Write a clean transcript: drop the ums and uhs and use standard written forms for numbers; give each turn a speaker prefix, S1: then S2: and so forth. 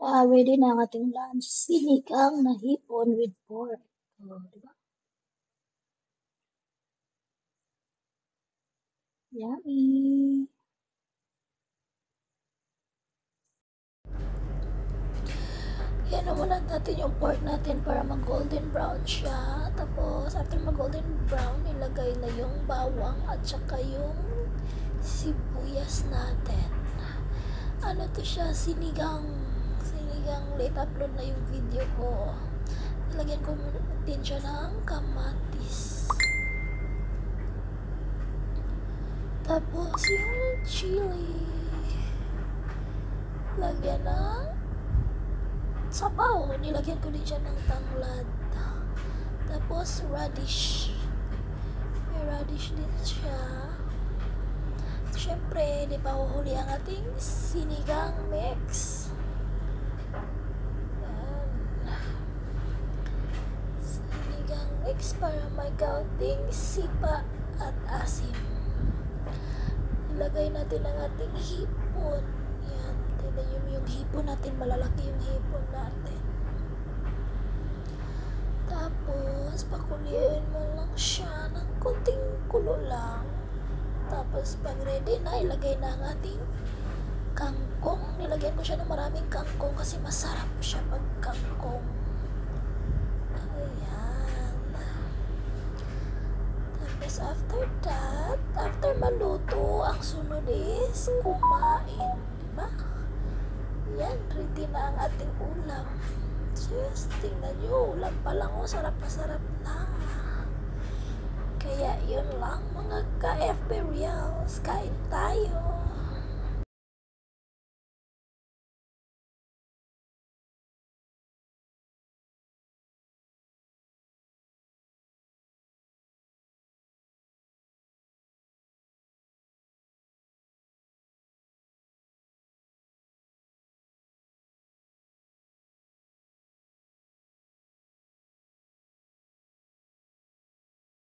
S1: Ready na ang ating lunch. Sinigang na hipon with pork. Oh, di ba? Yummy! Yan muna natin yung pork natin para mag-golden brown siya. Tapos, after mag-golden brown, ilagay na yung bawang at saka yung sibuyas natin. Ano to siya? Sinigang late upload na yung video ko. Nilagyan ko din siya ng kamatis. Tapos yung chili. Lagyan ng sabaw. Nilagyan ko din siya ng tanglad. Tapos radish. May radish din siya. Siyempre, di pa huhuli ang ating sinigang mix. Yan. Sinigang mix para may kaunting sipa at asim. Ilagay natin ang ating hipon. Yan. Tignan yung hipon natin. Malalaki yung hipon natin. Tapos, pakuliin mo lang siya ng konting kulo lang. Tapos, pag ready na, ilagay na ang ating kangkong. Nilagyan ko siya ng maraming kangkong kasi masarap siya pag kangkong. Ayan. Tapos, after that, after maluto, ang sunod is kumain. Diba? Yan, ready na ang ating ulam. Just tingnan nyo, ulam pa lang, sarap na sarap na. Kaya yun lang mga ka-FB Reals, kain tayo.